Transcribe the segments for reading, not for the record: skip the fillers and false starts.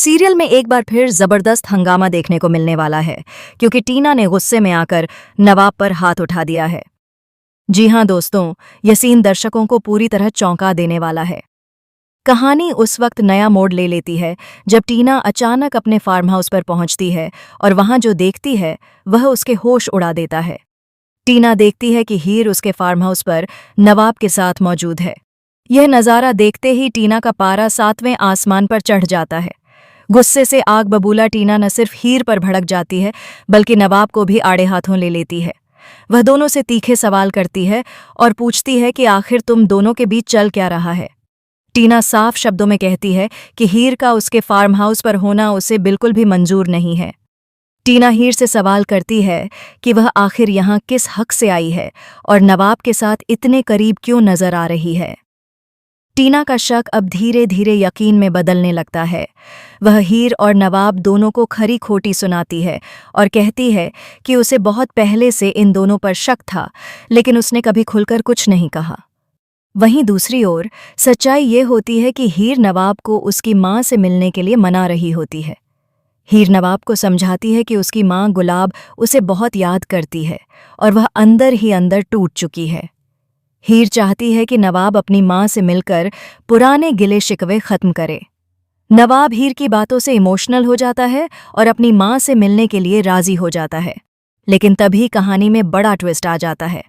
Serial में एक बार फिर जबरदस्त हंगामा देखने को मिलने वाला है क्योंकि टीना ने गुस्से में आकर नवाब पर हाथ उठा दिया है। जी हां दोस्तों, यह सीन दर्शकों को पूरी तरह चौंका देने वाला है। कहानी उस वक्त नया मोड़ ले लेती है जब टीना अचानक अपने फार्म हाउस पर पहुंचती है और वहां जो देखती है वह उसके होश उड़ा देता है। टीना देखती है कि हीर उसके फार्म हाउस पर नवाब के साथ मौजूद है। यह नज़ारा देखते ही टीना का पारा 7वें आसमान पर चढ़ जाता है। गुस्से से आग बबूला टीना न सिर्फ हीर पर भड़क जाती है बल्कि नवाब को भी आड़े हाथों ले लेती है। वह दोनों से तीखे सवाल करती है और पूछती है कि आखिर तुम दोनों के बीच चल क्या रहा है। टीना साफ शब्दों में कहती है कि हीर का उसके फार्म हाउस पर होना उसे बिल्कुल भी मंजूर नहीं है। टीना हीर से सवाल करती है कि वह आखिर यहाँ किस हक से आई है और नवाब के साथ इतने करीब क्यों नजर आ रही है। टीना का शक अब धीरे धीरे यकीन में बदलने लगता है। वह हीर और नवाब दोनों को खरी खोटी सुनाती है और कहती है कि उसे बहुत पहले से इन दोनों पर शक था, लेकिन उसने कभी खुलकर कुछ नहीं कहा। वहीं दूसरी ओर सच्चाई ये होती है कि हीर नवाब को उसकी माँ से मिलने के लिए मना रही होती है। हीर नवाब को समझाती है कि उसकी माँ गुलाब उसे बहुत याद करती है और वह अंदर ही अंदर टूट चुकी है। हीर चाहती है कि नवाब अपनी माँ से मिलकर पुराने गिले शिकवे खत्म करे। नवाब हीर की बातों से इमोशनल हो जाता है और अपनी माँ से मिलने के लिए राजी हो जाता है। लेकिन तभी कहानी में बड़ा ट्विस्ट आ जाता है।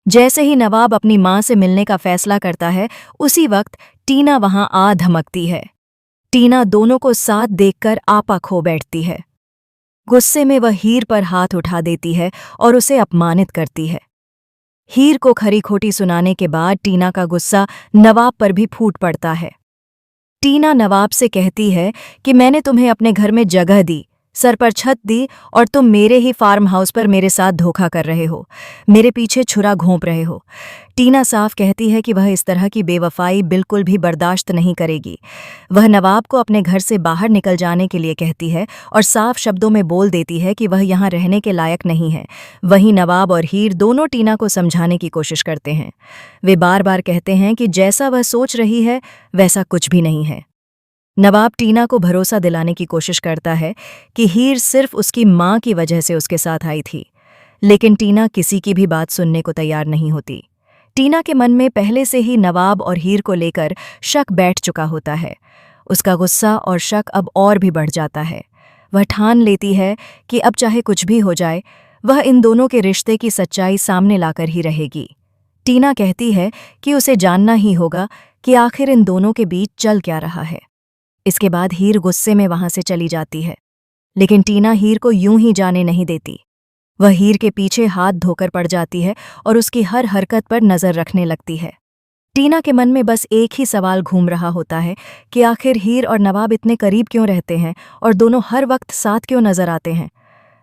जैसे ही नवाब अपनी माँ से मिलने का फैसला करता है, उसी वक्त टीना वहां आ धमकती है। टीना दोनों को साथ देखकर आपा खो बैठती है। गुस्से में वह हीर पर हाथ उठा देती है और उसे अपमानित करती है। हीर को खरी खोटी सुनाने के बाद टीना का गुस्सा नवाब पर भी फूट पड़ता है। टीना नवाब से कहती है कि मैंने तुम्हें अपने घर में जगह दी, सर पर छत दी और तुम मेरे ही फार्म हाउस पर मेरे साथ धोखा कर रहे हो, मेरे पीछे छुरा घोंप रहे हो। टीना साफ कहती है कि वह इस तरह की बेवफाई बिल्कुल भी बर्दाश्त नहीं करेगी। वह नवाब को अपने घर से बाहर निकल जाने के लिए कहती है और साफ शब्दों में बोल देती है कि वह यहाँ रहने के लायक नहीं है। वहीं नवाब और हीर दोनों टीना को समझाने की कोशिश करते हैं। वे बार बार कहते हैं कि जैसा वह सोच रही है वैसा कुछ भी नहीं है। नवाब टीना को भरोसा दिलाने की कोशिश करता है कि हीर सिर्फ उसकी माँ की वजह से उसके साथ आई थी, लेकिन टीना किसी की भी बात सुनने को तैयार नहीं होती। टीना के मन में पहले से ही नवाब और हीर को लेकर शक बैठ चुका होता है। उसका गुस्सा और शक अब और भी बढ़ जाता है। वह ठान लेती है कि अब चाहे कुछ भी हो जाए, वह इन दोनों के रिश्ते की सच्चाई सामने लाकर ही रहेगी। टीना कहती है कि उसे जानना ही होगा कि आखिर इन दोनों के बीच चल क्या रहा है। इसके बाद हीर गुस्से में वहां से चली जाती है, लेकिन टीना हीर को यूं ही जाने नहीं देती। वह हीर के पीछे हाथ धोकर पड़ जाती है और उसकी हर हरकत पर नजर रखने लगती है। टीना के मन में बस एक ही सवाल घूम रहा होता है कि आखिर हीर और नवाब इतने करीब क्यों रहते हैं और दोनों हर वक्त साथ क्यों नजर आते हैं।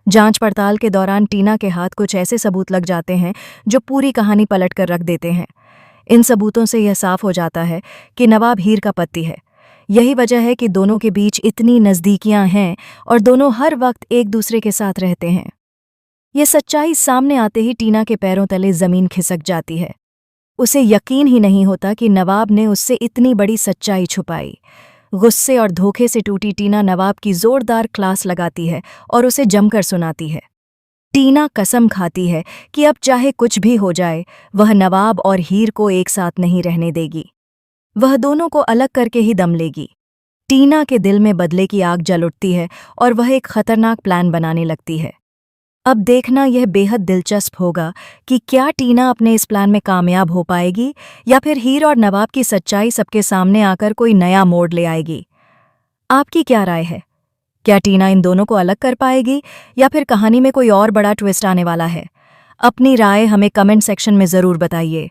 जांच पड़ताल के दौरान टीना के हाथ कुछ ऐसे सबूत लग जाते हैं जो पूरी कहानी पलट कर रख देते हैं। इन सबूतों से यह साफ हो जाता है कि नवाब हीर का पति है। यही वजह है कि दोनों के बीच इतनी नज़दीकियां हैं और दोनों हर वक्त एक दूसरे के साथ रहते हैं। यह सच्चाई सामने आते ही टीना के पैरों तले ज़मीन खिसक जाती है। उसे यकीन ही नहीं होता कि नवाब ने उससे इतनी बड़ी सच्चाई छुपाई। गुस्से और धोखे से टूटी टीना नवाब की ज़ोरदार क्लास लगाती है और उसे जमकर सुनाती है। टीना कसम खाती है कि अब चाहे कुछ भी हो जाए, वह नवाब और हीर को एक साथ नहीं रहने देगी। वह दोनों को अलग करके ही दम लेगी। टीना के दिल में बदले की आग जल उठती है और वह एक खतरनाक प्लान बनाने लगती है। अब देखना यह बेहद दिलचस्प होगा कि क्या टीना अपने इस प्लान में कामयाब हो पाएगी या फिर हीर और नवाब की सच्चाई सबके सामने आकर कोई नया मोड़ ले आएगी। आपकी क्या राय है? क्या टीना इन दोनों को अलग कर पाएगी या फिर कहानी में कोई और बड़ा ट्विस्ट आने वाला है? अपनी राय हमें कमेंट सेक्शन में ज़रूर बताइए।